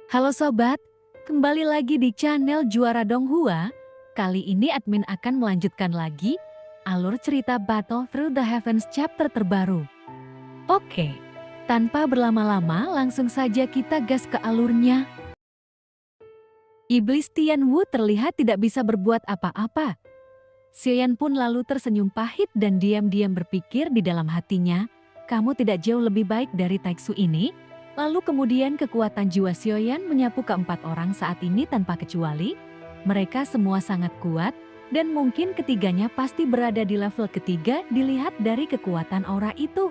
Halo sobat, kembali lagi di channel Juara Donghua. Kali ini admin akan melanjutkan lagi alur cerita Battle Through the Heavens chapter terbaru. Oke, tanpa berlama-lama langsung saja kita gas ke alurnya. Iblis Tianwu terlihat tidak bisa berbuat apa-apa. Xiaoyan pun lalu tersenyum pahit dan diam-diam berpikir di dalam hatinya, kamu tidak jauh lebih baik dari Taixu ini. Lalu kemudian kekuatan jiwa Xiaoyan menyapu keempat orang saat ini tanpa kecuali. Mereka semua sangat kuat dan mungkin ketiganya pasti berada di level ketiga dilihat dari kekuatan aura itu.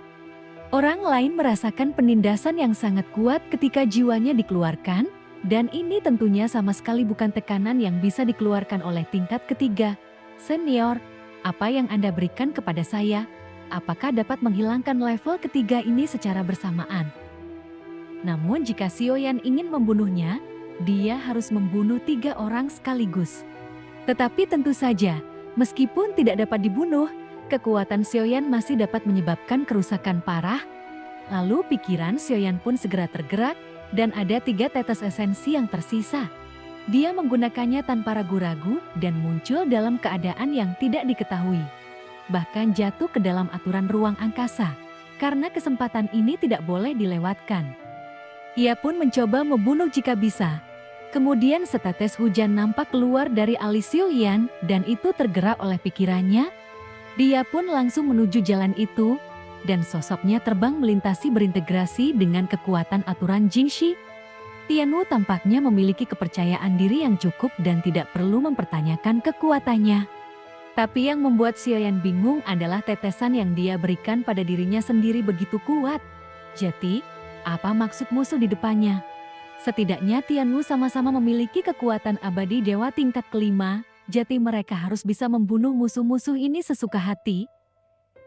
Orang lain merasakan penindasan yang sangat kuat ketika jiwanya dikeluarkan dan ini tentunya sama sekali bukan tekanan yang bisa dikeluarkan oleh tingkat ketiga. Senior, apa yang Anda berikan kepada saya? Apakah dapat menghilangkan level ketiga ini secara bersamaan? Namun jika Xiaoyan ingin membunuhnya, dia harus membunuh 3 orang sekaligus. Tetapi tentu saja, meskipun tidak dapat dibunuh, kekuatan Xiaoyan masih dapat menyebabkan kerusakan parah. Lalu pikiran Xiaoyan pun segera tergerak dan ada 3 tetes esensi yang tersisa. Dia menggunakannya tanpa ragu-ragu dan muncul dalam keadaan yang tidak diketahui. Bahkan jatuh ke dalam aturan ruang angkasa, karena kesempatan ini tidak boleh dilewatkan. Ia pun mencoba membunuh jika bisa. Kemudian setetes hujan nampak keluar dari alis Xiaoyan dan itu tergerak oleh pikirannya. Dia pun langsung menuju jalan itu dan sosoknya terbang melintasi berintegrasi dengan kekuatan aturan Jingxi. Tianwu tampaknya memiliki kepercayaan diri yang cukup dan tidak perlu mempertanyakan kekuatannya. Tapi yang membuat Xiaoyan bingung adalah tetesan yang dia berikan pada dirinya sendiri begitu kuat. Jadi, apa maksud musuh di depannya? Setidaknya Tianwu sama-sama memiliki kekuatan abadi dewa tingkat kelima, jadi mereka harus bisa membunuh musuh-musuh ini sesuka hati.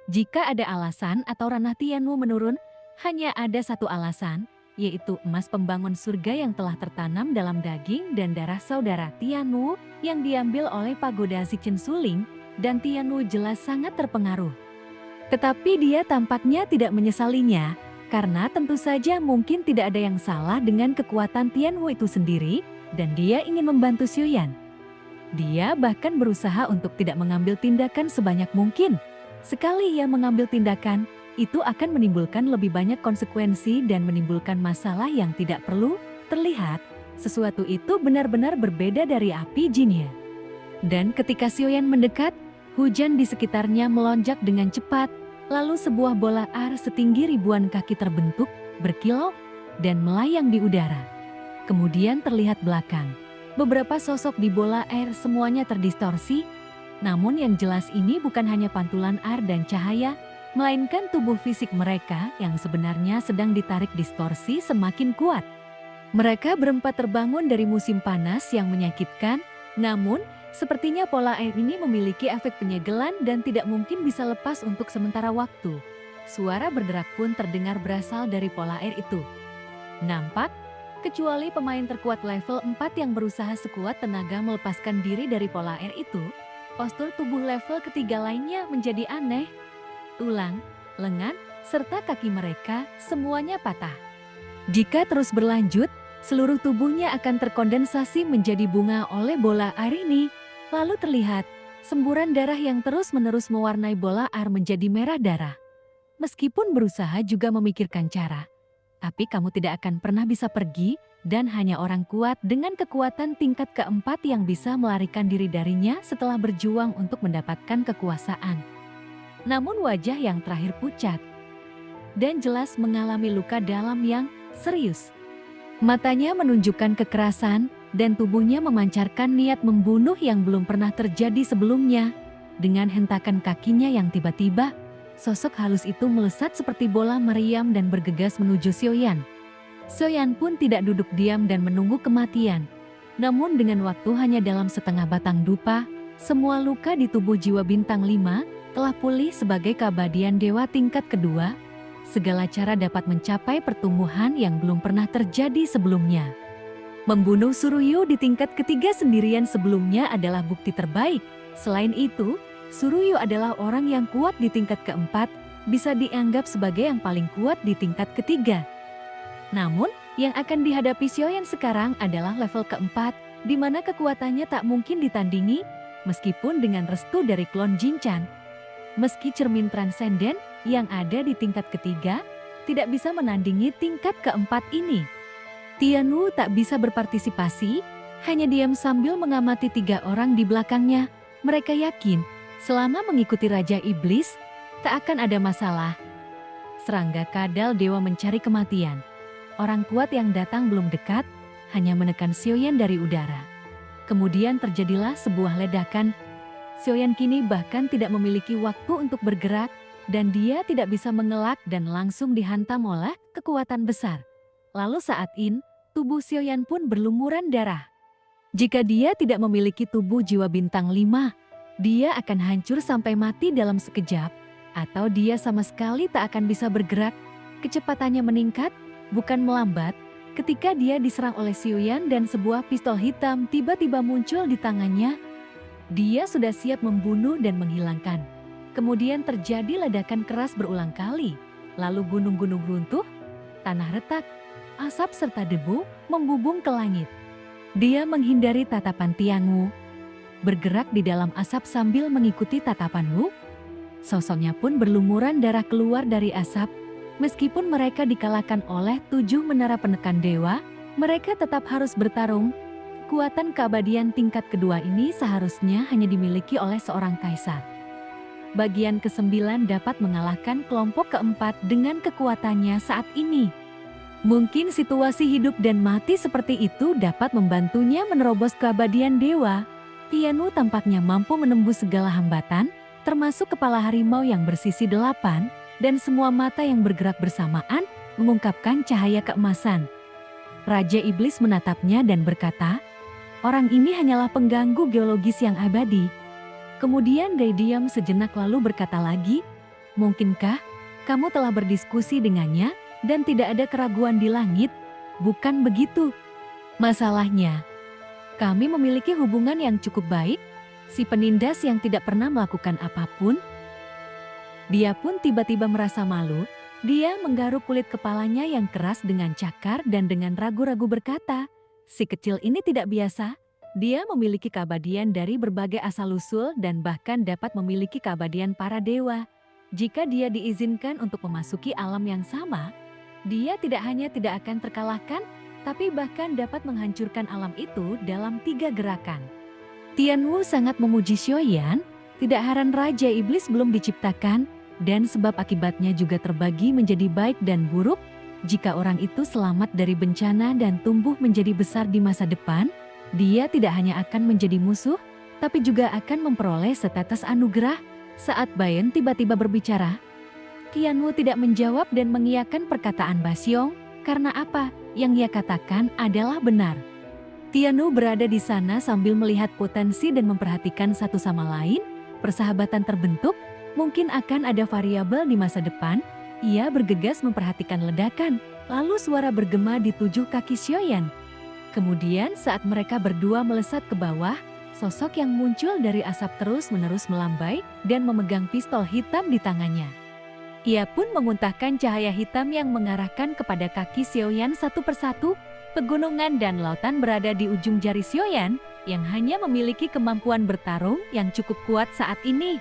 Jika ada alasan atau ranah Tianwu menurun, hanya ada satu alasan, yaitu emas pembangun surga yang telah tertanam dalam daging dan darah saudara Tianwu yang diambil oleh pagoda Zichen Suling, dan Tianwu jelas sangat terpengaruh. Tetapi dia tampaknya tidak menyesalinya, karena tentu saja mungkin tidak ada yang salah dengan kekuatan Tianwu itu sendiri, dan dia ingin membantu Xiaoyan. Dia bahkan berusaha untuk tidak mengambil tindakan sebanyak mungkin. Sekali ia mengambil tindakan, itu akan menimbulkan lebih banyak konsekuensi dan menimbulkan masalah yang tidak perlu terlihat. Sesuatu itu benar-benar berbeda dari api jinnya. Dan ketika Xiaoyan mendekat, hujan di sekitarnya melonjak dengan cepat. Lalu sebuah bola air setinggi ribuan kaki terbentuk, berkilau, dan melayang di udara. Kemudian terlihat belakang. Beberapa sosok di bola air semuanya terdistorsi. Namun yang jelas ini bukan hanya pantulan air dan cahaya, melainkan tubuh fisik mereka yang sebenarnya sedang ditarik distorsi semakin kuat. Mereka berempat terbangun dari musim panas yang menyakitkan, namun sepertinya pola air ini memiliki efek penyegelan dan tidak mungkin bisa lepas untuk sementara waktu. Suara berderak pun terdengar berasal dari pola air itu. Nampak, kecuali pemain terkuat level 4 yang berusaha sekuat tenaga melepaskan diri dari pola air itu, postur tubuh level ketiga lainnya menjadi aneh. Tulang, lengan, serta kaki mereka semuanya patah. Jika terus berlanjut, seluruh tubuhnya akan terkondensasi menjadi bunga oleh bola air ini. Lalu terlihat, semburan darah yang terus-menerus mewarnai bola air menjadi merah darah. Meskipun berusaha juga memikirkan cara, tapi kamu tidak akan pernah bisa pergi dan hanya orang kuat dengan kekuatan tingkat keempat yang bisa melarikan diri darinya setelah berjuang untuk mendapatkan kekuasaan. Namun wajah yang terakhir pucat dan jelas mengalami luka dalam yang serius. Matanya menunjukkan kekerasan, dan tubuhnya memancarkan niat membunuh yang belum pernah terjadi sebelumnya. Dengan hentakan kakinya yang tiba-tiba, sosok halus itu melesat seperti bola meriam dan bergegas menuju Xiaoyan. Xiaoyan pun tidak duduk diam dan menunggu kematian. Namun dengan waktu hanya dalam setengah batang dupa, semua luka di tubuh jiwa bintang 5 telah pulih sebagai keabadian dewa tingkat kedua. Segala cara dapat mencapai pertumbuhan yang belum pernah terjadi sebelumnya. Membunuh Suruyu di tingkat ketiga sendirian sebelumnya adalah bukti terbaik. Selain itu, Suruyu adalah orang yang kuat di tingkat keempat, bisa dianggap sebagai yang paling kuat di tingkat ketiga. Namun, Yang akan dihadapi Xiaoyan sekarang adalah level keempat, di mana kekuatannya tak mungkin ditandingi, meskipun dengan restu dari klon Jinchan. Meski cermin transenden yang ada di tingkat ketiga, tidak bisa menandingi tingkat keempat ini. Tianwu tak bisa berpartisipasi, hanya diam sambil mengamati 3 orang di belakangnya. Mereka yakin, selama mengikuti Raja Iblis, tak akan ada masalah. Serangga kadal dewa mencari kematian. Orang kuat yang datang belum dekat, hanya menekan Xiaoyan dari udara. Kemudian terjadilah sebuah ledakan. Xiaoyan kini bahkan tidak memiliki waktu untuk bergerak, dan dia tidak bisa mengelak dan langsung dihantam oleh kekuatan besar. Lalu saat ini, tubuh Xiaoyan pun berlumuran darah. Jika dia tidak memiliki tubuh jiwa bintang 5, dia akan hancur sampai mati dalam sekejap, atau dia sama sekali tak akan bisa bergerak. Kecepatannya meningkat, bukan melambat, ketika dia diserang oleh Xiaoyan dan sebuah pistol hitam tiba-tiba muncul di tangannya. Dia sudah siap membunuh dan menghilangkan. Kemudian terjadi ledakan keras berulang kali, lalu gunung-gunung runtuh, tanah retak, asap serta debu membubung ke langit. Dia menghindari tatapan Tianwu, bergerak di dalam asap sambil mengikuti tatapan Wu. Sosoknya pun berlumuran darah keluar dari asap. Meskipun mereka dikalahkan oleh 7 menara penekan dewa, mereka tetap harus bertarung. Kekuatan keabadian tingkat kedua ini seharusnya hanya dimiliki oleh seorang kaisar. Bagian ke-9 dapat mengalahkan kelompok keempat dengan kekuatannya saat ini. Mungkin situasi hidup dan mati seperti itu dapat membantunya menerobos keabadian dewa. Tianwu tampaknya mampu menembus segala hambatan, termasuk kepala harimau yang bersisi 8, dan semua mata yang bergerak bersamaan mengungkapkan cahaya keemasan. Raja Iblis menatapnya dan berkata, "Orang ini hanyalah pengganggu geologis yang abadi." Kemudian dia diam sejenak lalu berkata lagi, "Mungkinkah kamu telah berdiskusi dengannya dan tidak ada keraguan di langit? Bukan begitu. Masalahnya, kami memiliki hubungan yang cukup baik, si penindas yang tidak pernah melakukan apapun." Dia pun tiba-tiba merasa malu. Dia menggaruk kulit kepalanya yang keras dengan cakar dan dengan ragu-ragu berkata, "Si kecil ini tidak biasa. Dia memiliki keabadian dari berbagai asal-usul dan bahkan dapat memiliki keabadian para dewa. Jika dia diizinkan untuk memasuki alam yang sama, dia tidak hanya tidak akan terkalahkan, tapi bahkan dapat menghancurkan alam itu dalam 3 gerakan." Tianwu sangat memuji Xiaoyan. Tidak heran Raja Iblis belum diciptakan, dan sebab akibatnya juga terbagi menjadi baik dan buruk. Jika orang itu selamat dari bencana dan tumbuh menjadi besar di masa depan, dia tidak hanya akan menjadi musuh, tapi juga akan memperoleh setetes anugerah. Saat Bayan tiba-tiba berbicara, Tianwu tidak menjawab dan mengiyakan perkataan Baxiong, karena apa yang ia katakan adalah benar. Tianwu berada di sana sambil melihat potensi dan memperhatikan satu sama lain. Persahabatan terbentuk, mungkin akan ada variabel di masa depan. Ia bergegas memperhatikan ledakan, lalu suara bergema di 7 kaki Xiaoyan. Kemudian saat mereka berdua melesat ke bawah, sosok yang muncul dari asap terus-menerus melambai dan memegang pistol hitam di tangannya. Ia pun memuntahkan cahaya hitam yang mengarahkan kepada kaki Xiaoyan satu persatu. Pegunungan dan lautan berada di ujung jari Xiaoyan, yang hanya memiliki kemampuan bertarung yang cukup kuat saat ini.